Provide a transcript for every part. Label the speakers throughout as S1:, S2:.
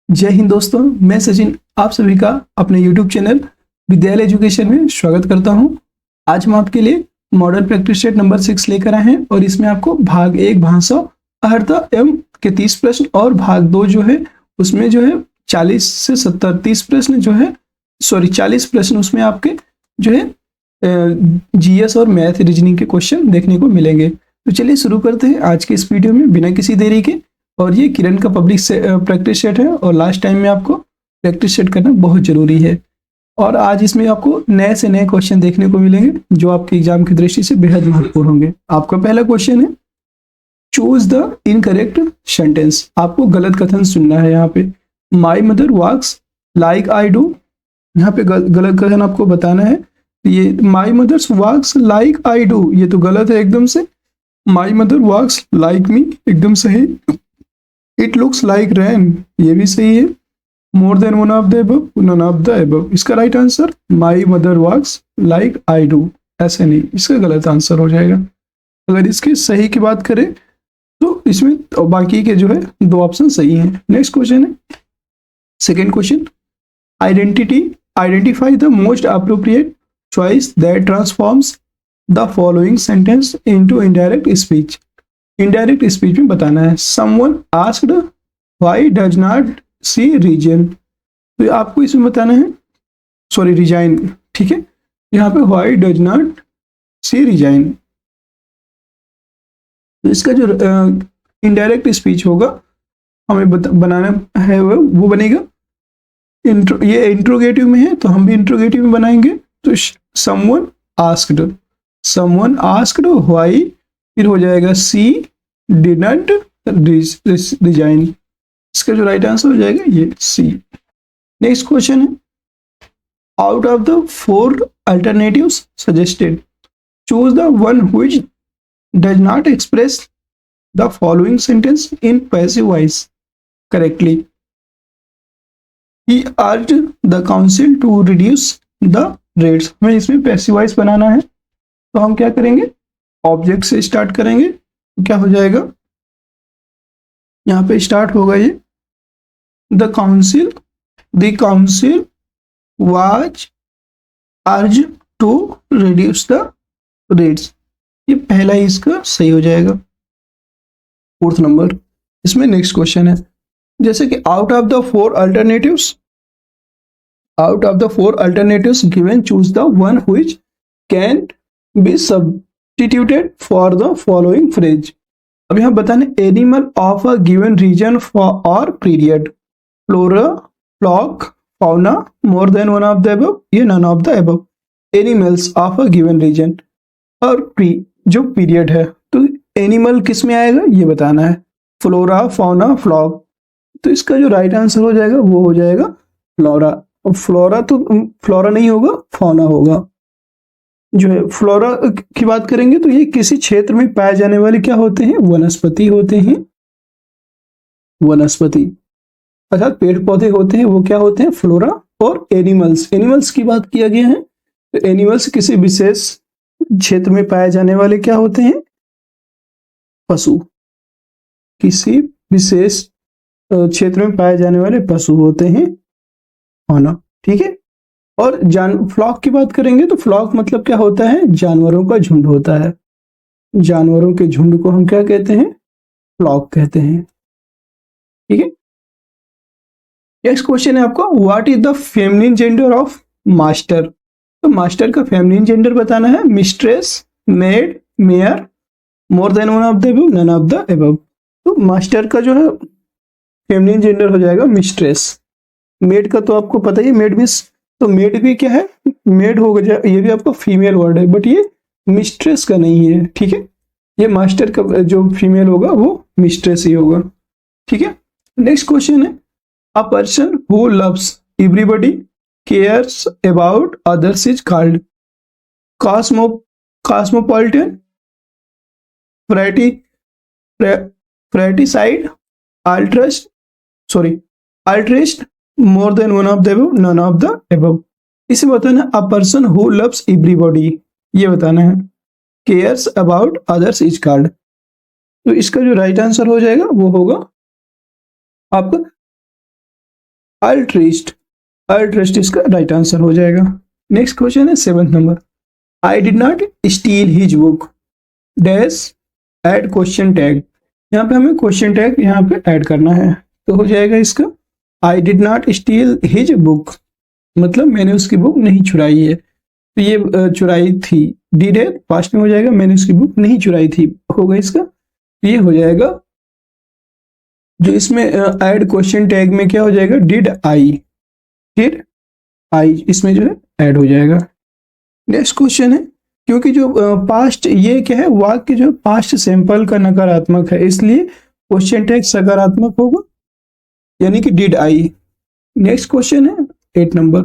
S1: जय हिंद दोस्तों, मैं सचिन आप सभी का अपने YouTube चैनल विद्यालय एजुकेशन में स्वागत करता हूं। आज हम आपके लिए मॉडल प्रैक्टिस सेट नंबर 6 लेकर आए हैं और इसमें आपको भाग 1 भाषा अर्थ एवं के 30 प्रश्न और भाग 2 जो है उसमें जो है 40 से 70 30 प्रश्न जो है 40 प्रश्न उसमें आपके जो है जीएस और मैथ रीजनिंग के क्वेश्चन देखने को मिलेंगे। तो चलिए शुरू करते हैं आज के इस वीडियो में बिना किसी देरी के। और ये किरण का पब्लिक प्रैक्टिस सेट है और लास्ट टाइम में आपको प्रैक्टिस सेट करना बहुत जरूरी है। और आज इसमें आपको नए से नए क्वेश्चन देखने को मिलेंगे जो आपके एग्जाम की दृष्टि से बेहद महत्वपूर्ण होंगे। आपका पहला क्वेश्चन है, चूज द इनकरेक्ट सेंटेंस। आपको गलत कथन सुनना है। यहाँ पे my mother works like I do, यहाँ पे गलत कथन आपको बताना है। ये my mothers works like I do ये तो गलत है एकदम से। My mother works like me एकदम सही। इट लुक्स लाइक रेन ये भी सही है। More than one of the above, none of the above. इसका right answer my mother works like I do, ऐसे नहीं, इसका गलत आंसर हो जाएगा। अगर इसके सही की बात करें तो इसमें बाकी के जो है 2 ऑप्शन सही हैं। नेक्स्ट क्वेश्चन है, second question, identify the most appropriate choice that transforms the following sentence into indirect speech. Indirect speech में बताना है, someone asked why does not see reason. तो आपको इसमें बताना है, रिजाइन, ठीक है। यहाँ पे why does not see resign. तो इसका जो इनडायरेक्ट स्पीच होगा हमें बनाना है वो बनेगा ये इंट्रोगेटिव में है तो हम भी इंट्रोगेटिव में बनाएंगे। तो समवन आस्क्ड व्हाई, फिर हो जाएगा सी डिडंट रिजाइन। इसका जो राइट आंसर हो जाएगा ये सी। नेक्स्ट क्वेश्चन है, out of the 4 alternatives suggested choose the one which does not express the following sentence in passive voice correctly. He urged the council to reduce the rates। हमें इसमें passive voice बनाना है तो हम क्या करेंगे, object से start करेंगे। तो क्या हो जाएगा, यहाँ पे स्टार्ट होगा ये the council was urged to reduce the rates. ये पहला ही इसका सही हो जाएगा, 4th नंबर। इसमें नेक्स्ट क्वेश्चन है, जैसे कि out of the 4 alternatives given choose the one which can be substituted for the following phrase। अभी हम बताने animal of a given region और period, flora, flock, fauna, more than one of the above, ये none of the above. Animals of a given region और जो period है, तो animal किस में आएगा ये बताना है, फ्लोरा, फाउना, फ्लॉक। तो इसका जो राइट आंसर हो जाएगा वो हो जाएगा फ्लोरा। और फ्लोरा नहीं होगा, फाउना होगा। जो है फ्लोरा की बात करेंगे तो ये किसी क्षेत्र में पाए जाने वाले क्या होते हैं, वनस्पति होते हैं। वनस्पति अर्थात पेड़ पौधे होते हैं, वो क्या होते हैं, फ्लोरा। और एनिमल्स की बात किया गया है तो एनिमल्स किसी विशेष क्षेत्र में पाए जाने वाले क्या होते हैं, पशु। किसी विशेष क्षेत्र में पाए जाने वाले पशु होते हैं, फाउना, ठीक है। और फ्लॉक की बात करेंगे तो फ्लॉक मतलब क्या होता है, जानवरों का झुंड होता है। जानवरों के झुंड को हम क्या कहते हैं, फ्लॉक कहते हैं, ठीक है। नेक्स्ट क्वेश्चन है आपका, what is the feminine gender of master. तो मास्टर का फेमिनिन जेंडर बताना है, mistress, maid, mayor, more than one of the above, none of the above. तो मास्टर का जो है फेमिनिन जेंडर हो जाएगा मिस्ट्रेस। मेड का तो आपको पता ही, मेड भी क्या है, मेड हो गया, ये भी आपका फीमेल वर्ड है, बट ये मिस्ट्रेस का नहीं है, ठीक है। ये मास्टर का जो फीमेल होगा वो मिस्ट्रेस ही होगा, ठीक है। नेक्स्ट क्वेश्चन है, a person who loves everybody cares about others is called cosmopolitan, fratricide, altruist, more than one of the above, none of the above. इसे बताना है, a person who loves everybody, ये बताना है, cares about others is called. तो इसका जो right answer हो जाएगा वो होगा आपका अल्ट्रिस्ट, अल्ट्रिस्ट इसका राइट आंसर हो जाएगा। नेक्स्ट क्वेश्चन है 7th number, I did not steal his book dash add question tag. यहाँ पे हमें क्वेश्चन टैग यहाँ पे ऐड करना है, तो हो जाएगा इसका I did not steal his book, मतलब मैंने उसकी बुक नहीं चुराई है, तो ये चुराई थी, डिड है पास्ट में हो जाएगा, मैंने उसकी बुक नहीं चुराई थी होगा इसका, ये हो जाएगा। जो इसमें ऐड क्वेश्चन टैग में क्या हो जाएगा, डिड आई इसमें जो है ऐड हो जाएगा। नेक्स्ट क्वेश्चन है, क्योंकि जो पास्ट ये क्या है, वाक्य जो पास्ट सिंपल का नकारात्मक है, इसलिए क्वेश्चन टैग सकारात्मक होगा, यानी कि डिड आई। नेक्स्ट क्वेश्चन है 8 number,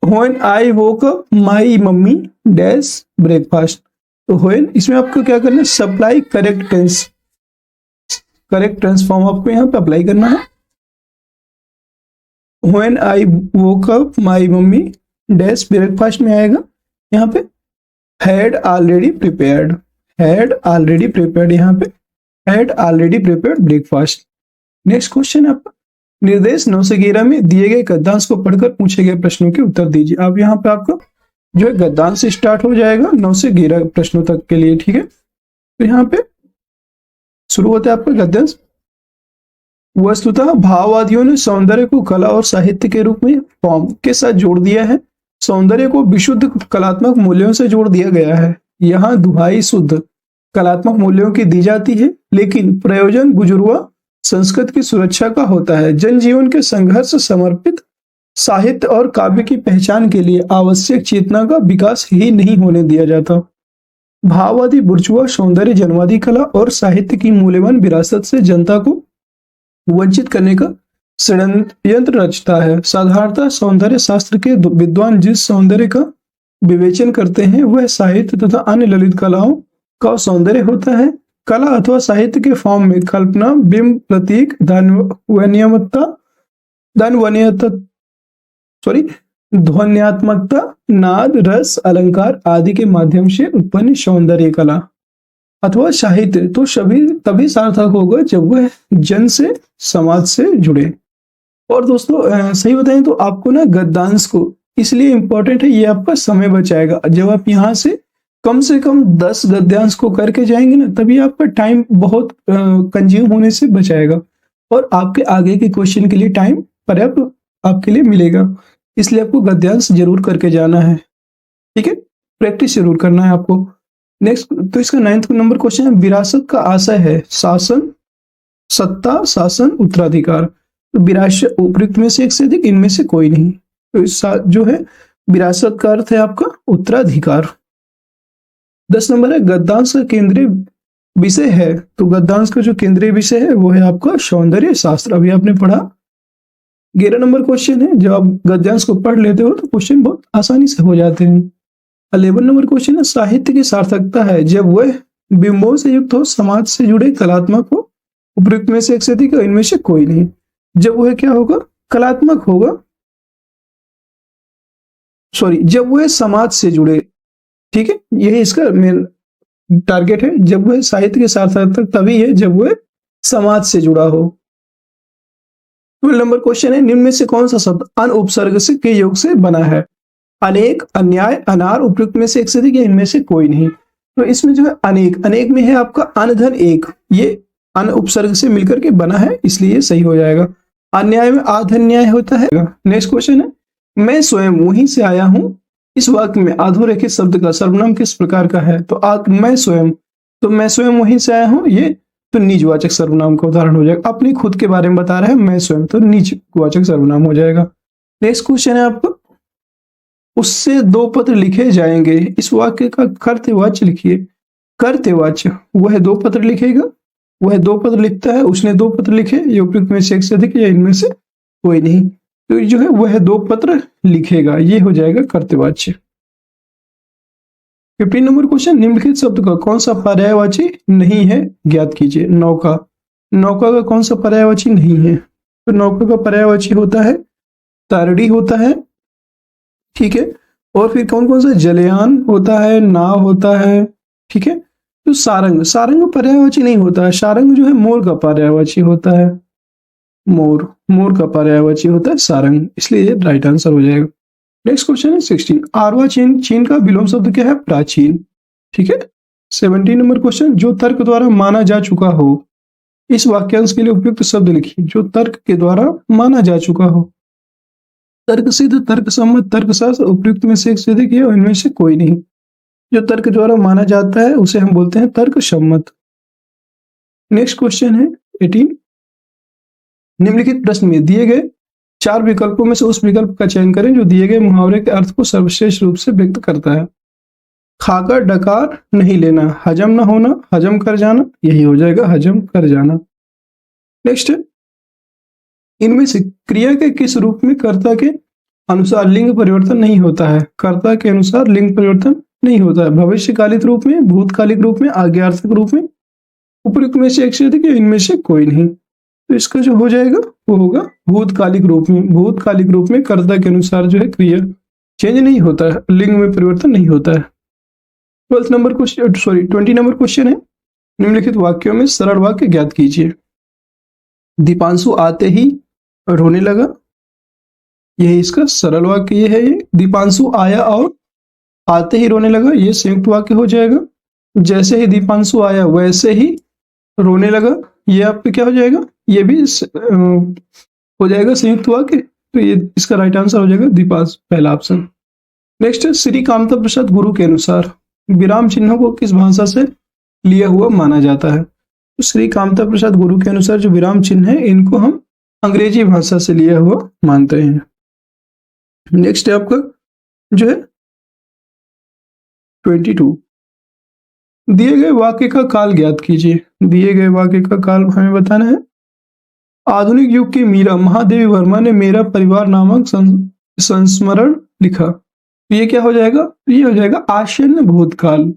S1: when I woke up my mummy dash breakfast. तो व्हेन इसमें आपको क्या करना है, सप्लाई करेक्ट टेंस फॉर्म आपको यहाँ पे अप्लाई करना है। When I woke up my mummy dash breakfast में आएगा यहाँ पे हैड ऑलरेडी प्रिपेयर्ड, यहाँ पे had already prepared breakfast. Next question आपका, निर्देश 9 से 11 में दिए गए गद्यांश को पढ़कर पूछे गए प्रश्नों के उत्तर दीजिए। अब यहाँ पे आपको जो है गद्यांश से स्टार्ट हो जाएगा 9 से 11 प्रश्नों तक के लिए, ठीक है। तो यहाँ पे शुरू होता है आपका गद्यांश, वस्तुतः भाववादियों ने सौंदर्य को कला और साहित्य के रूप में फॉर्म के साथ जोड़ दिया है, सौंदर्य को विशुद्ध कलात्मक मूल्यों से जोड़ दिया गया है। यहाँ दुहाई शुद्ध कलात्मक मूल्यों की दी जाती है, लेकिन प्रयोजन बुजुर्गों संस्कृत की सुरक्षा का होता है। जनजीवन के संघर्ष समर्पित साहित्य और काव्य की पहचान के लिए आवश्यक चेतना का विकास ही नहीं होने दिया जाता। भाववादी बुर्जुआ सौंदर्य जनवादी कला और साहित्य की मूल्यवान विरासत से जनता को वंचित करने का षड्यंत्र रचता है। साधारणतः सौंदर्य शास्त्र के विद्वान जिस सौंदर्य का विवेचन करते हैं वह साहित्य तथा अन्य ललित कलाओं का सौंदर्य होता है। कला अथवा साहित्य के फॉर्म में कल्पना, बिंब, प्रतीक, ध्वन्यात्मकता, नाद, रस, अलंकार आदि के माध्यम से उत्पन्न सौंदर्य कला अथवा साहित्य तो तभी सार्थक होगा जब वह जन से समाज से जुड़े। और दोस्तों सही बताएं तो आपको ना गद्यांश को इसलिए इंपॉर्टेंट है, ये आपका समय बचाएगा। जब आप यहाँ से कम 10 गद्यांश को करके जाएंगे ना, तभी आपका टाइम बहुत कंज्यूम होने से बचाएगा और आपके आगे के क्वेश्चन के लिए टाइम पर्याप्त आपके लिए मिलेगा। इसलिए आपको गद्यांश जरूर करके जाना है, ठीक है, प्रैक्टिस जरूर करना है आपको। नेक्स्ट तो इसका 9th नंबर क्वेश्चन है, विरासत का आशय है शासन, सत्ता, शासन, उत्तराधिकार। तो विरासत उपयुक्त में से एक से अधिक, इनमें से कोई नहीं। तो इस जो है विरासत का अर्थ है आपका उत्तराधिकार। 10 नंबर है, गद्यांश का केंद्रीय विषय है। तो गद्यांश का जो केंद्रीय विषय है वो है आपका सौंदर्य शास्त्र, अभी आपने पढ़ा। 11 नंबर क्वेश्चन है, जब आप गद्यांश को पढ़ लेते हो तो क्वेश्चन बहुत आसानी से हो जाते हैं। 11 नंबर क्वेश्चन है, साहित्य की सार्थकता है जब वह बिंबों से युक्त हो, समाज से जुड़े, कलात्मक हो। उपयुक्त में से एक से अधिक, इनमें से कोई नहीं। जब वह क्या होगा, कलात्मक होगा, जब वह समाज से जुड़े, ठीक है, यही इसका मेन टारगेट है। जब वह साहित्य के सार्थक तभी है जब वह समाज से जुड़ा हो। 12 नंबर क्वेश्चन है, निम्न में से कौन सा शब्द अन उपसर्ग से के योग से बना है? अनेक, अन्याय, अनार। उपयुक्त में से एक से अधिक, इनमें से कोई नहीं। तो इसमें जो है अनेक में है आपका अनधन एक, ये अन उपसर्ग से मिलकर के बना है, इसलिए सही हो जाएगा। अन्याय में आधन्याय होता है। नेक्स्ट क्वेश्चन है, मैं स्वयं वहीं से आया हूं। इस वाक्य में अधोरेखित शब्द का सर्वनाम किस प्रकार का है? तो मैं स्वयं वहीं से आया हूं, ये तो निजवाचक सर्वनाम का उदाहरण हो जाएगा। अपनी खुद के बारे में बता रहा है मैं स्वयं, तो निजवाचक सर्वनाम हो जाएगा। नेक्स्ट क्वेश्चन है आपका, उससे 2 पत्र लिखे जाएंगे। इस वाक्य का कर्तवाच्य लिखिए। कर्तवाच्य, वह 2 पत्र लिखेगा, वह 2 पत्र लिखता है, उसने 2 पत्र लिखे, ये उपयुक्त में से एक से अधिक या इनमें से कोई नहीं। तो जो है वह 2 पत्र लिखेगा, ये हो जाएगा कर्तवाच्य। 15 नंबर क्वेश्चन, निम्नलिखित शब्द का कौन सा पर्यायवाची नहीं है, ज्ञात कीजिए। नौका, नौका का कौन सा पर्यायवाची नहीं है? तो नौका का पर्यायवाची होता है तारड़ी होता है, ठीक है, और फिर कौन कौन सा, जलयान होता है, नाव होता है, ठीक है। तो सारंग, सारंग पर्यायवाची नहीं होता है, सारंग जो है मोर का पर्यायवाची होता है। मोर, मोर का पर्यायवाची होता है सारंग, इसलिए ये राइट आंसर हो जाएगा। नेक्स्ट क्वेश्चन है 16, आर्वाचीन चीन का विलोम शब्द क्या है? प्राचीन। ठीक है। 17 नंबर क्वेश्चन, जो तर्क द्वारा माना जा चुका हो, इस वाक्यांश के लिए उपयुक्त शब्द लिखिए। जो तर्क के द्वारा माना जा चुका हो, तर्क सिद्ध, तर्क सम्मत, तर्क शास्त्र, उपयुक्त में से एक से अधिक है और इनमें से कोई नहीं। जो तर्क द्वारा माना जाता है उसे हम बोलते हैं तर्क सम्मत। नेक्स्ट क्वेश्चन है 18, निम्नलिखित प्रश्न में दिए गए 4 विकल्पों में से उस विकल्प का चयन करें जो दिए गए मुहावरे के अर्थ को सर्वश्रेष्ठ रूप से व्यक्त करता है। खाकर डकार नहीं लेना, हजम न होना, हजम कर जाना, यही हो जाएगा हजम कर जाना। नेक्स्ट, इनमें से क्रिया के किस रूप में कर्ता के अनुसार लिंग परिवर्तन नहीं होता है? कर्ता के अनुसार लिंग परिवर्तन नहीं होता है। भविष्यकालिक रूप में, भूतकालिक रूप में, आज्ञार्थक रूप में, उपयुक्त में से एक से अधिक, इनमें से कोई नहीं। तो इसका जो हो जाएगा वो होगा भूतकालिक रूप में। भूतकालिक रूप में कर्ता के अनुसार जो है क्रिया चेंज नहीं होता है, लिंग में परिवर्तन नहीं होता है। 20 नंबर क्वेश्चन है, निम्नलिखित वाक्यों में सरल वाक्य ज्ञात कीजिए। दीपांशु आते ही रोने लगा, यही इसका सरल वाक्य ये है। ये दीपांशु आया और आते ही रोने लगा, ये संयुक्त वाक्य हो जाएगा। जैसे ही दीपांशु आया वैसे ही रोने लगा, ये आपका क्या हो जाएगा? ये भी हो जाएगा संयुक्त वाक्य। तो ये इसका राइट आंसर हो जाएगा दीपांशु, पहला ऑप्शन। नेक्स्ट, श्री कामता प्रसाद गुरु के अनुसार विराम चिन्हों को किस भाषा से लिया हुआ माना जाता है? तो श्री कामता प्रसाद गुरु के अनुसार जो विराम चिन्ह है इनको हम अंग्रेजी भाषा से लिया हुआ मानते हैं। नेक्स्ट है आपका जो है 22, दिए गए वाक्य का काल ज्ञात कीजिए। दिए गए वाक्य का काल हमें बताना है। आधुनिक युग की मीरा महादेवी वर्मा ने मेरा परिवार नामक संस्मरण लिखा, तो ये क्या हो जाएगा? ये हो जाएगा आसन्न भूतकाल।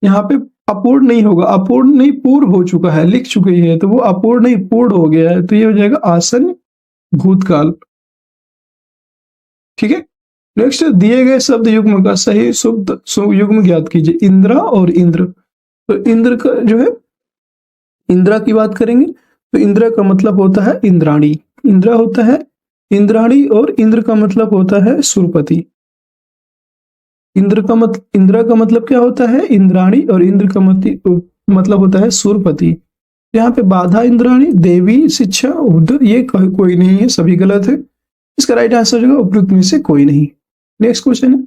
S1: यहाँ पे अपूर्ण नहीं होगा, अपूर्ण नहीं पूर्ण हो चुका है, लिख चुके हैं, तो वो अपूर्ण नहीं पूर्ण हो गया है, तो ये हो जाएगा आसन्न भूतकाल। ठीक है। नेक्स्ट, दिए गए शब्द युग्म का सही शुद्ध युग्म ज्ञात कीजिए। इंद्रा और इंद्र, तो इंद्र का जो है, इंद्रा की बात करेंगे तो इंद्रा का मतलब होता है इंद्राणी, इंद्रा होता है इंद्राणी, और इंद्र का मतलब होता है सुरपति। इंद्रा का मतलब क्या होता है? इंद्राणी, और इंद्र का मतलब होता है सुरपति। यहाँ पे बाधा इंद्राणी, देवी, शिक्षा, उद्र, ये कोई नहीं है, सभी गलत है। इसका राइट आंसर होगा उपयुक्त में से कोई नहीं। नेक्स्ट क्वेश्चन है,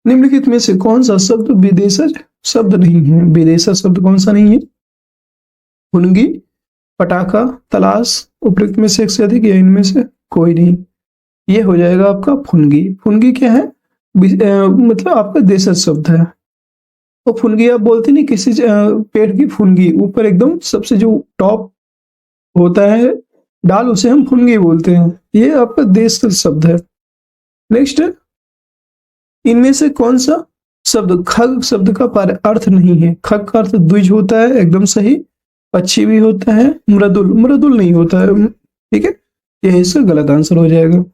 S1: निम्नलिखित में से कौन सा शब्द विदेशज शब्द नहीं है? विदेशज शब्द कौन सा नहीं है? हुनगी, पटाखा, तलाश, उपयुक्त में से एक से अधिक, या इनमें से कोई नहीं। ये हो जाएगा आपका फुनगी। फुनगी क्या है? मतलब आपका देशज शब्द है। तो फुनगी आप बोलते नहीं, किसी पेड़ की फुनगी ऊपर एकदम सबसे जो टॉप होता है डाल, उसे हम फुनगी बोलते हैं। ये आपका देशज शब्द है। नेक्स्ट, इनमें से कौन सा शब्द खग शब्द का अर्थ नहीं है? खग का अर्थ द्विज होता है, एकदम सही। पक्षी भी होता है, मृदुल, मृदुल नहीं होता है। ठीक है, यह इसका गलत आंसर हो जाएगा।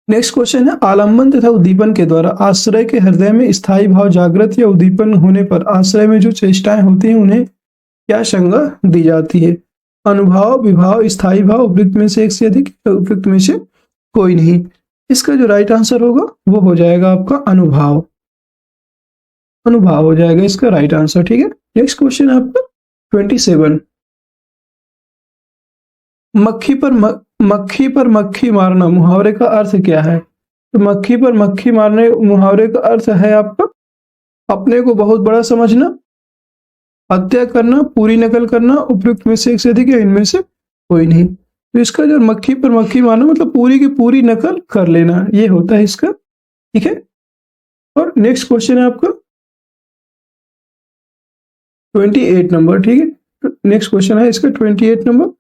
S1: नेक्स्ट क्वेश्चन है, आलंबन तथा उद्दीपन के द्वारा आश्रय के हृदय में स्थायी भाव जागृत या उद्दीपन होने पर आश्रय में जो चेष्टाएं होती हैं उन्हें क्या संज्ञा दी जाती है? अनुभाव, विभाव, स्थायी भाव, उपयुक्त में से एक से अधिक, उपयुक्त में से कोई नहीं। इसका जो राइट आंसर होगा वो हो जाएगा आपका अनुभाव। अनुभाव हो जाएगा इसका राइट आंसर। ठीक है। नेक्स्ट क्वेश्चन है आपका 27, मक्खी पर मक्खी मारना मुहावरे का अर्थ क्या है? तो मक्खी पर मक्खी मारने मुहावरे का अर्थ है आपका अपने को बहुत बड़ा समझना, हत्या करना, पूरी नकल करना, उपयुक्त में से एक से अधिक, या इनमें से कोई नहीं। तो इसका जो मक्खी पर मक्खी मारना मतलब पूरी की पूरी नकल कर लेना, ये होता है इसका। ठीक है। और नेक्स्ट क्वेश्चन है आपका 28 नंबर। ठीक है, नेक्स्ट क्वेश्चन है इसका 28 नंबर,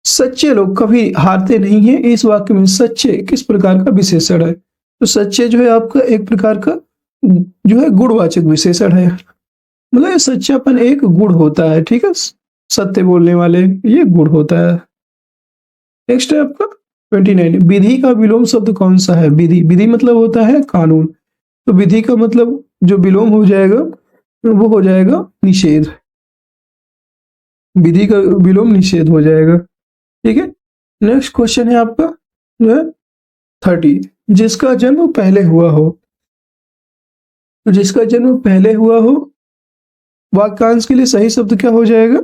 S1: सच्चे लोग कभी हारते नहीं हैं, इस वाक्य में सच्चे किस प्रकार का विशेषण है? तो सच्चे जो है आपका एक प्रकार का जो है गुणवाचक विशेषण है, मतलब ये सच्चापन एक गुण होता है। ठीक है, सत्य बोलने वाले ये गुण होता है। नेक्स्ट है आपका 29, विधि का विलोम शब्द कौन सा है? विधि, विधि मतलब होता है कानून, तो विधि का मतलब जो विलोम हो जाएगा वो हो जाएगा निषेध। विधि का विलोम निषेध हो जाएगा। ठीक है। नेक्स्ट क्वेश्चन है आपका जो है 30, जिसका जन्म पहले हुआ हो। तो जिसका जन्म पहले हुआ हो, वाक्यांश के लिए सही शब्द क्या हो जाएगा?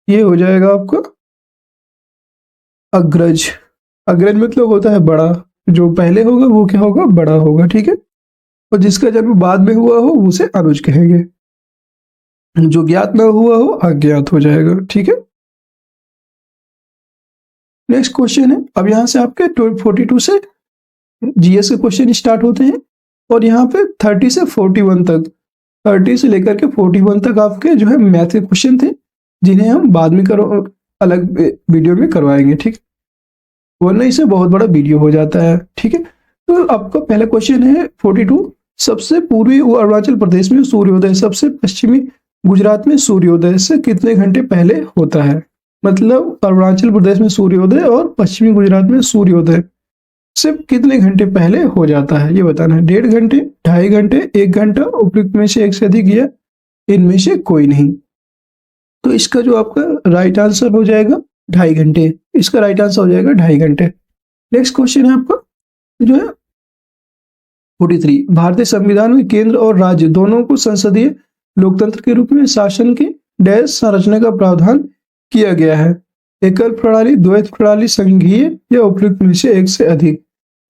S1: ये हो जाएगा आपका अग्रज। अग्रज मतलब होता है बड़ा, जो पहले होगा वो क्या होगा? बड़ा होगा। ठीक है। और जिसका जन्म बाद में हुआ हो उसे अनुज कहेंगे। जो ज्ञात ना हुआ हो अज्ञात हो जाएगा। ठीक है। नेक्स्ट क्वेश्चन है, अब यहाँ से आपके 42 से जीएस के क्वेश्चन स्टार्ट होते हैं और यहाँ पे 30 से 41 तक, 30 से लेकर के 41 तक आपके जो है मैथ के क्वेश्चन थे, जिन्हें हम बाद में अलग वीडियो में करवाएंगे। ठीक है, वरना इससे बहुत बड़ा वीडियो हो जाता है। ठीक है। तो आपका पहला क्वेश्चन है 42, सबसे पूर्वी अरुणाचल प्रदेश में सूर्योदय सबसे पश्चिमी गुजरात में सूर्योदय से कितने घंटे पहले होता है? मतलब अरुणाचल प्रदेश में सूर्योदय और पश्चिमी गुजरात में सूर्योदय सिर्फ कितने घंटे पहले हो जाता है, ये बताना है। 1.5 घंटे, 2.5 घंटे, 1 घंटा, उपयुक्त में से एक से अधिक या इनमें से कोई नहीं। तो इसका जो आपका राइट आंसर हो जाएगा 2.5 घंटे। इसका राइट आंसर हो जाएगा 2.5 घंटे। नेक्स्ट क्वेश्चन है आपका जो है 43, भारतीय संविधान में केंद्र और राज्य दोनों को संसदीय लोकतंत्र के रूप में शासन की डैश संरचना का प्रावधान किया गया है। एकल प्रणाली, द्वैत प्रणाली, संघीय या उपयुक्त में से एक से अधिक।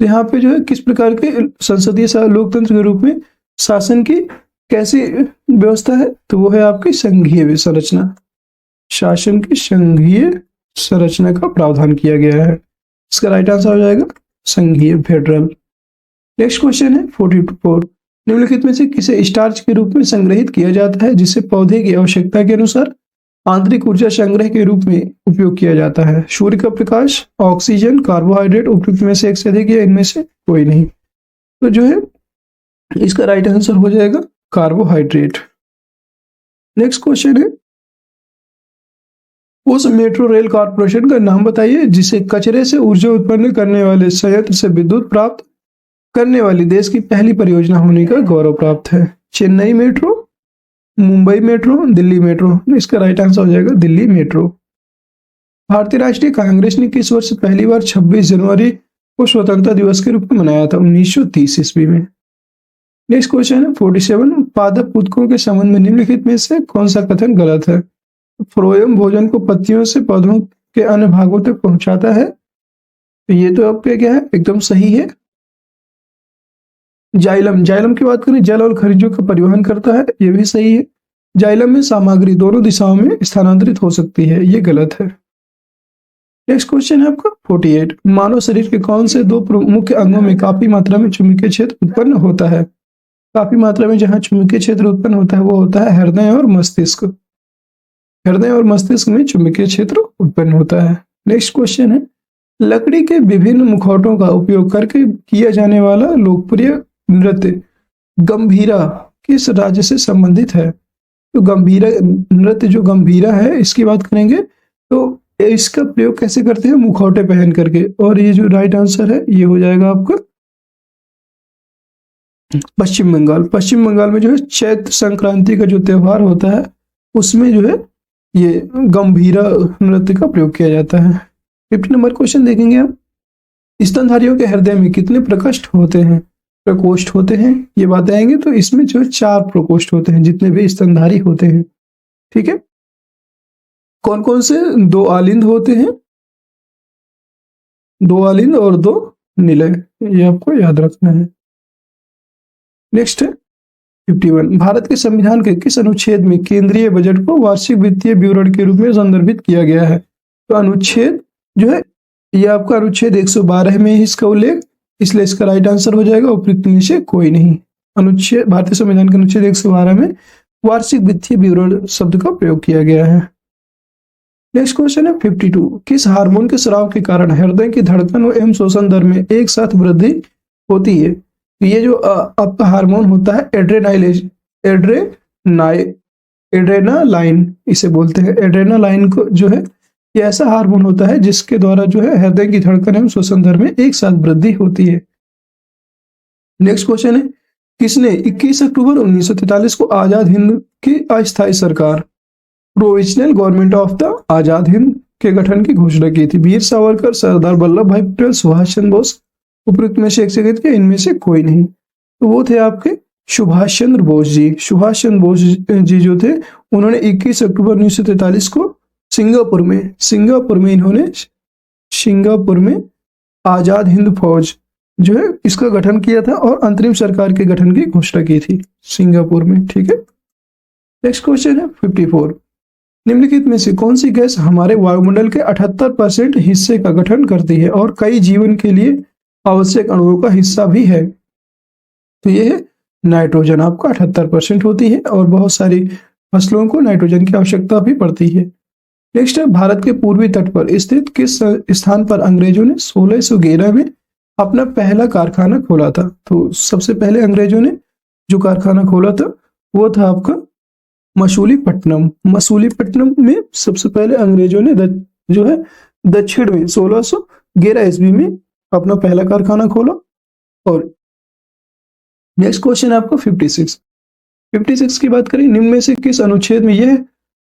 S1: तो यहाँ पे जो है किस प्रकार के संसदीय लोकतंत्र के रूप में शासन की कैसी व्यवस्था है? तो वो है आपकी संघीय संरचना। शासन की संघीय संरचना का प्रावधान किया गया है। इसका राइट आंसर हो जाएगा संघीय, फेडरल। नेक्स्ट क्वेश्चन है 44, निम्नलिखित में से किसे स्टार्च के रूप में संग्रहित किया जाता है जिसे पौधे की आवश्यकता के अनुसार आंतरिक ऊर्जा संग्रह के रूप में उपयोग किया जाता है? सूर्य का प्रकाश, ऑक्सीजन, कार्बोहाइड्रेट, उपयुक्त में से एक से अधिक या इनमें से कोई नहीं। तो जो है इसका राइट आंसर हो जाएगा कार्बोहाइड्रेट। नेक्स्ट क्वेश्चन है, उस मेट्रो रेल कॉर्पोरेशन का नाम बताइए जिसे कचरे से ऊर्जा उत्पन्न करने वाले संयंत्र से विद्युत प्राप्त करने वाली देश की पहली परियोजना होने का गौरव प्राप्त है। Chennai metro, Mumbai metro, Delhi metro. इसका राइट आंसर हो जाएगा दिल्ली मेट्रो। भारतीय राष्ट्रीय कांग्रेस ने किस वर्ष पहली बार 26 जनवरी को स्वतंत्रता दिवस के रूप में मनाया था? 1930 ईस्वी में। नेक्स्ट क्वेश्चन है 47, पादप उत्तकों के संबंध में निम्नलिखित में से कौन सा कथन गलत है? फ्लोएम भोजन को पत्तियों से पौधों के अन्य भागों तक पहुंचाता है। तो ये तो आपका क्या है? एकदम सही है। जाइलम, जाइलम की बात करें, जल और खनिजों का परिवहन करता है, ये भी सही है। जाइलम में सामग्री दोनों दिशाओं में स्थानांतरित हो सकती है, ये गलत है। नेक्स्ट क्वेश्चन है आपका 48, मानव शरीर के कौन से दो मुख्य अंगों में काफी मात्रा में चुंबकीय क्षेत्र उत्पन्न होता है? काफी मात्रा में जहां चुंबकीय क्षेत्र उत्पन्न होता है वो होता है हृदय और मस्तिष्क। हृदय और मस्तिष्क में चुंबकीय क्षेत्र उत्पन्न होता है। नेक्स्ट क्वेश्चन है, लकड़ी के विभिन्न मुखौटों का उपयोग करके किया जाने वाला लोकप्रिय नृत्य गंभीरा किस राज्य से संबंधित है? तो गंभीरा नृत्य जो गंभीरा है इसकी बात करेंगे तो इसका प्रयोग कैसे करते हैं? मुखौटे पहन करके। और ये जो राइट आंसर है ये हो जाएगा आपका पश्चिम बंगाल। पश्चिम बंगाल में जो है चैत्र संक्रांति का जो त्योहार होता है उसमें जो है ये गंभीरा नृत्य का प्रयोग किया जाता है। 50 नंबर क्वेश्चन देखेंगे हम, स्तनधारियों के हृदय में कितने प्रकोष्ठ होते हैं? प्रकोष्ठ होते हैं ये बात आएंगे तो इसमें जो 4 प्रकोष्ठ होते हैं जितने भी स्तनधारी होते हैं। ठीक है। कौन कौन से? 2 आलिंद होते हैं, 2 आलिंद और 2 निलय, ये आपको याद रखना है। नेक्स्ट है 51, भारत के संविधान के किस अनुच्छेद में केंद्रीय बजट को वार्षिक वित्तीय विवरण के रूप में संदर्भित किया गया है? तो अनुच्छेद जो है ये आपका अनुच्छेद 112 में ही इसका उल्लेख, इसलिए इसका राइट आंसर हो जाएगा उपयुक्त में से कोई नहीं। अनुच्छेद भारतीय संविधान के अनुच्छेद 112 में वार्षिक वित्तीय विवरण शब्द का प्रयोग किया गया है। नेक्स्ट क्वेश्चन है 52, किस हार्मोन के स्राव के कारण हृदय की धड़कन एवं श्वसन दर में एक साथ वृद्धि होती है? तो ये जो आपका हार्मोन होता है एड्रेनालाइन इसे बोलते हैं। एड्रेनालाइन को जो है ये ऐसा हार्मोन होता है जिसके द्वारा जो है हृदय की धड़कन एवं श्वसन दर में एक साथ वृद्धि होती है। नेक्स्ट क्वेश्चन है, किसने 21 अक्टूबर 1943 को आजाद हिंद की अस्थायी सरकार provisional government of the Azad Hind के गठन की घोषणा की थी? वीर सावरकर, सरदार वल्लभ भाई पटेल, सुभाष चंद्र बोस। उपयुक्त में से एक से गलत किया, इनमें से कोई नहीं। तो वो थे आपके सुभाष चंद्र बोस जी। सुभाष चंद्र बोस जी जो थे, उन्होंने 21 अक्टूबर 1943 को सिंगापुर में आजाद हिंद फौज जो है इसका गठन किया था और अंतरिम सरकार के गठन की घोषणा की थी सिंगापुर में। ठीक है, नेक्स्ट क्वेश्चन है 54। निम्नलिखित में से कौन सी गैस हमारे वायुमंडल के 78% हिस्से का गठन करती है और कई जीवन के लिए आवश्यक अणुओं का हिस्सा भी है? तो ये है नाइट्रोजन। आपका 78% होती है और बहुत सारी फसलों को नाइट्रोजन की आवश्यकता भी पड़ती है। नेक्स्ट है, भारत के पूर्वी तट पर स्थित किस स्थान पर अंग्रेजों ने 1611 में अपना पहला कारखाना खोला था? तो सबसे पहले अंग्रेजों ने जो कारखाना खोला था वो था आपका मसूलीपट्टनम में सबसे पहले अंग्रेजों ने जो है दक्षिण में 1611 ईस्वी में अपना पहला कारखाना खोला। और नेक्स्ट क्वेश्चन है आपका 56 की बात करें, निम्न में से किस अनुच्छेद में यह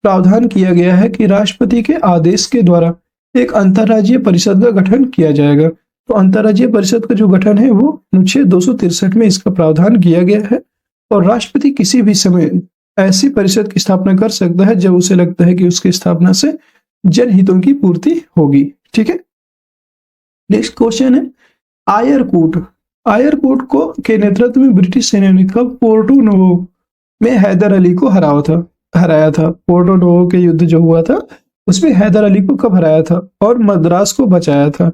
S1: प्रावधान किया गया है कि राष्ट्रपति के आदेश के द्वारा एक अंतर्राज्यीय परिषद का गठन किया जाएगा? तो अंतर्राज्यीय परिषद का जो गठन है वो अनुच्छेद 263 में इसका प्रावधान किया गया है और राष्ट्रपति किसी भी समय ऐसी परिषद की स्थापना कर सकता है जब उसे लगता है कि उसकी स्थापना से जनहितों की पूर्ति होगी। ठीक है, नेक्स्ट क्वेश्चन है, आयरकूट को के नेतृत्व में ब्रिटिश सेना ने कब पोर्टो नोवो में हैदर अली को हराया था? पोर्टो नोवो के युद्ध जो हुआ था उसमें हैदर अली को कब हराया था और मद्रास को बचाया था?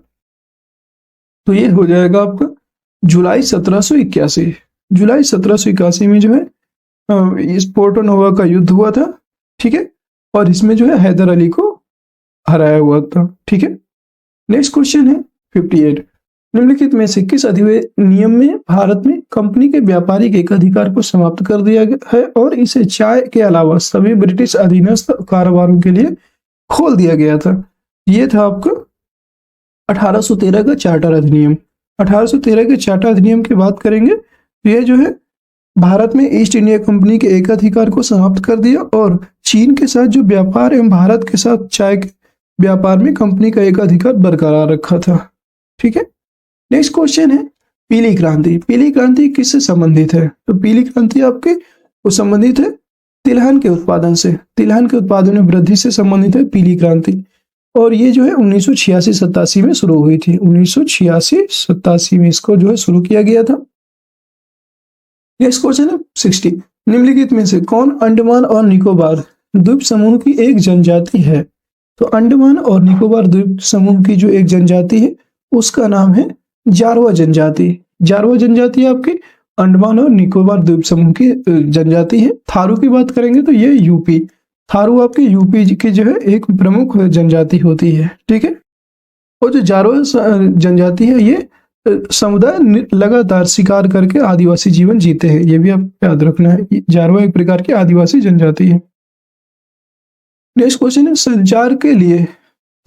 S1: तो ये हो जाएगा आपका जुलाई 1781 में जो है इस पोर्टो नोवो का युद्ध हुआ था। ठीक है, और इसमें जो है हैदर अली को हराया हुआ था। ठीक है, नेक्स्ट क्वेश्चन है 58। निम्नलिखित में से किस अधिनियम में भारत में कंपनी के व्यापारिक एकाधिकार को समाप्त कर दिया गया है और इसे चाय के अलावा सभी ब्रिटिश अधीनस्थ कारोबारों के लिए खोल दिया गया था? ये था आपका 1813 का चार्टर अधिनियम। 1813 के चार्टर अधिनियम की बात करेंगे तो ये जो है भारत में ईस्ट इंडिया कंपनी के एकाधिकार को समाप्त कर दिया और चीन के साथ जो व्यापार एवं भारत के साथ चाय के व्यापार में कंपनी का एकाधिकार बरकरार रखा था। ठीक है, नेक्स्ट क्वेश्चन है पीली क्रांति किससे संबंधित है? तो पीली क्रांति आपके वो संबंधित है तिलहन के उत्पादन से। तिलहन के उत्पादन में वृद्धि से संबंधित है पीली क्रांति और ये जो है 1986-87 में शुरू हुई थी। 1986-87 में इसको जो है शुरू किया गया था। नेक्स्ट क्वेश्चन है 60। निम्नलिखित में से कौन अंडमान और निकोबार द्वीप समूह की एक जनजाति है? तो अंडमान और निकोबार द्वीप समूह की जो एक जनजाति है उसका नाम है जारवा जनजाति। जारवा जनजाति आपकी अंडमान और निकोबार द्वीप समूह की जनजाति है। थारू की बात करेंगे तो ये यूपी, थारू आपके यूपी की जो है एक प्रमुख जनजाति होती है। ठीक है, और जो जारवा जनजाति है ये समुदाय लगातार शिकार करके आदिवासी जीवन जीते हैं। ये भी आप याद रखना है, जारवा एक प्रकार की आदिवासी जनजाति है। नेक्स्ट क्वेश्चन है संचार के लिए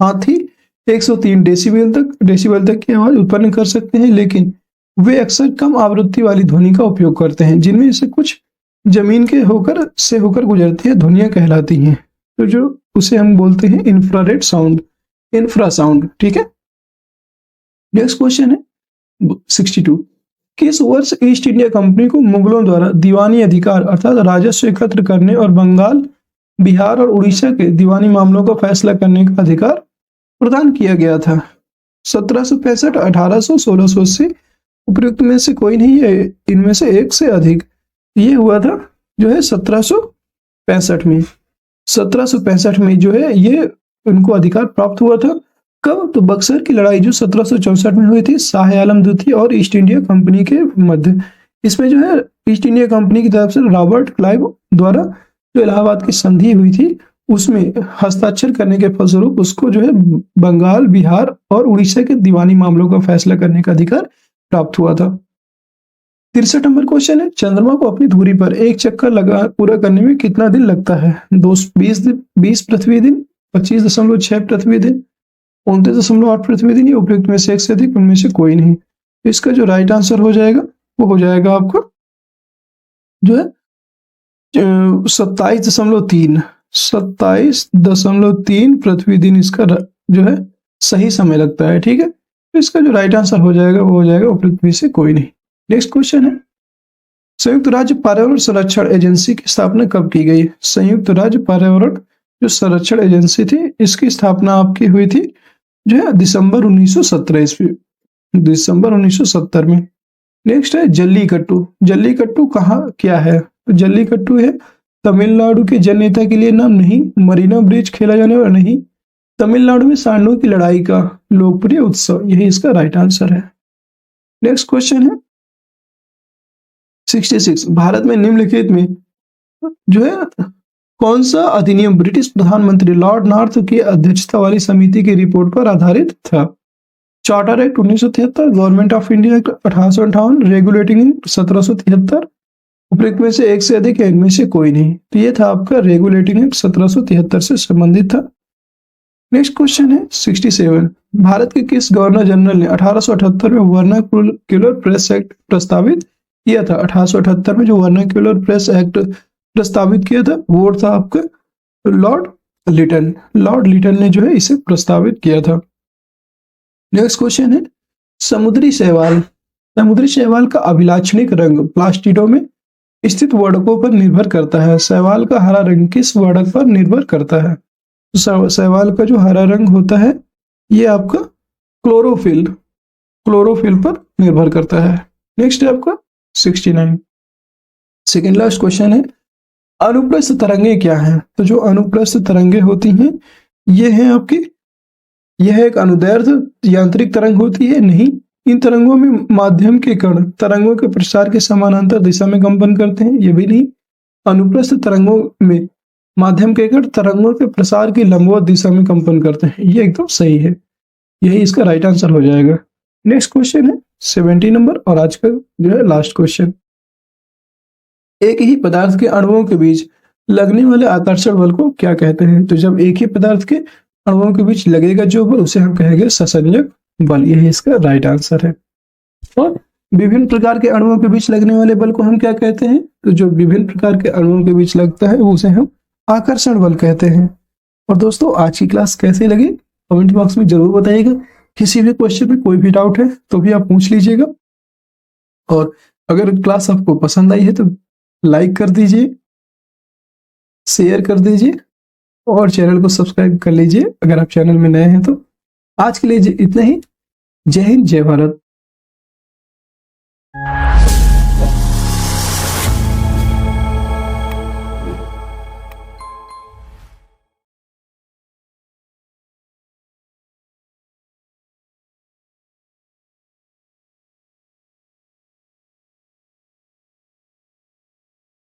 S1: हाथी 103 डेसिबल तक की आवाज उत्पन्न कर सकते हैं, लेकिन वे अक्सर कम आवृत्ति वाली ध्वनि का उपयोग करते हैं जिनमें से कुछ जमीन के होकर गुजरती है ध्वनियां कहलाती हैं। तो जो उसे हम बोलते हैं इंफ्रासाउंड। ठीक है, नेक्स्ट क्वेश्चन है 62। किस वर्ष ईस्ट इंडिया कंपनी को मुगलों द्वारा दीवानी अधिकार अर्थात राजस्व एकत्र करने और बंगाल, बिहार और उड़ीसा के दीवानी मामलों का फैसला करने का अधिकार प्रदान किया गया था? 1765, 1800, 1680। उपयुक्त में से कोई नहीं है, इनमें से एक से अधिक। ये हुआ था जो है 1765 में। 1765 में जो है ये उनको अधिकार प्राप्त हुआ था। कब? तो बक्सर की लड़ाई जो 1764 में हुई थी शाह आलम द्वितीय और ईस्ट इंडिया कंपनी के मध्य। इसमें जो है ईस्ट इंडिया कंपनी की तरफ से रॉबर्ट क्लाइव द्वारा जो इलाहाबाद की संधि हुई थी उसमें हस्ताक्षर करने के फलस्वरूप उसको जो है बंगाल, बिहार और उड़ीसा के दीवानी मामलों का फैसला करने का अधिकार प्राप्त हुआ था। 63 नंबर क्वेश्चन है चंद्रमा को अपनी धुरी पर एक चक्कर पूरा करने में कितना दिन लगता है? 20 पृथ्वी दिन, 25.6 पृथ्वी दिन, 29.8 पृथ्वी दिन। ये उपयुक्त में से एक से अधिक, उनमें से कोई नहीं। तो इसका जो राइट आंसर हो जाएगा वो हो जाएगा आपका जो है 27.3 27.3 पृथ्वी दिन इसका जो है सही समय लगता है। ठीक है, तो इसका जो राइट आंसर हो जाएगा वो हो जाएगा पृथ्वी से कोई नहीं। नेक्स्ट क्वेश्चन है, संयुक्त राज्य पर्यावरण संरक्षण एजेंसी की स्थापना कब की गई? संयुक्त राज्य पर्यावरण जो संरक्षण एजेंसी थी इसकी स्थापना आपकी हुई थी जो है दिसंबर 1917 ईस्वी, दिसंबर 1970 में। नेक्स्ट है जल्लीकट्टू। जल्लीकट्टू कहाँ क्या है? तो जल्लीकट्टू है तमिलनाडु के जन नेता के लिए नाम नहीं, मरीना ब्रिज खेला जाने वाला नहीं, तमिलनाडु में सांडों की लड़ाई का लोकप्रिय उत्सव, यही इसका राइट आंसर है। नेक्स्ट क्वेश्चन है 66, भारत में निम्नलिखित में जो है कौन सा अधिनियम ब्रिटिश प्रधानमंत्री लॉर्ड नॉर्थ की अध्यक्षता वाली समिति की रिपोर्ट पर आधारित था? Charter act 1973, government of India act 1858, regulating act 1773, उपरोक्त में से एक से अधिक या इनमें से कोई नहीं। तो ये था आपका रेगुलेटिंग एक्ट 1773 से संबंधित था। नेक्स्ट क्वेश्चन है 67, भारत के किस गवर्नर जनरल ने 1878 में वर्नाक्युलर प्रेस एक्ट प्रस्तावित किया था? 1878 में जो वर्नाक्युलर प्रेस एक्ट प्रस्तावित किया था वो था आपका लॉर्ड लिटन। लॉर्ड लिटन ने जो है इसे प्रस्तावित किया था। नेक्स्ट क्वेश्चन है समुद्री शैवाल। समुद्री शैवाल का अभिलाक्षणिक रंग प्लास्टिडो में स्थित वर्णकों पर निर्भर करता है। शैवाल का हरा रंग किस वर्णक पर निर्भर करता है? शैवाल का जो हरा रंग होता है ये आपका क्लोरोफिल पर निर्भर करता है। नेक्स्ट है आपका 69, सेकेंड लास्ट क्वेश्चन है अनुप्रस्थ तरंगे क्या हैं? तो जो अनुप्रस्थ तरंगे होती हैं ये हैं आपकी, यह एक अनुदैर्ध्य यांत्रिक तरंग होती है नहीं, इन तरंगों में माध्यम के कण तरंगों के प्रसार के समानांतर दिशा में कंपन करते हैं, ये भी नहीं। अनुप्रस्थ तरंगों में माध्यम के कण तरंगों के प्रसार की लंबवत दिशा में कंपन करते हैं, ये एकदम सही है, यही इसका राइट आंसर हो जाएगा। नेक्स्ट क्वेश्चन है 70 नंबर और आज का जो है लास्ट क्वेश्चन, एक ही पदार्थ के अणुओं के बीच लगने वाले आकर्षण बल को क्या कहते हैं? तो जब एक ही पदार्थ के अणुओं के बीच लगेगा जो बल उसे हम कहेंगे ससंजक बल, यही इसका राइट आंसर है। और विभिन्न प्रकार के अणुओं के बीच लगने वाले बल को हम क्या कहते हैं? तो जो विभिन्न प्रकार के अणुओं के बीच लगता है उसे हम आकर्षण बल कहते हैं। और दोस्तों आज की क्लास कैसी लगी कमेंट बॉक्स में जरूर बताइएगा। किसी भी क्वेश्चन में कोई भी डाउट है तो भी आप पूछ लीजिएगा, और अगर क्लास आपको पसंद आई है तो लाइक कर दीजिए, शेयर कर दीजिए और चैनल को सब्सक्राइब कर लीजिए अगर आप चैनल में नए हैं तो। आज के लिए इतना ही। जय हिंद, जय भारत।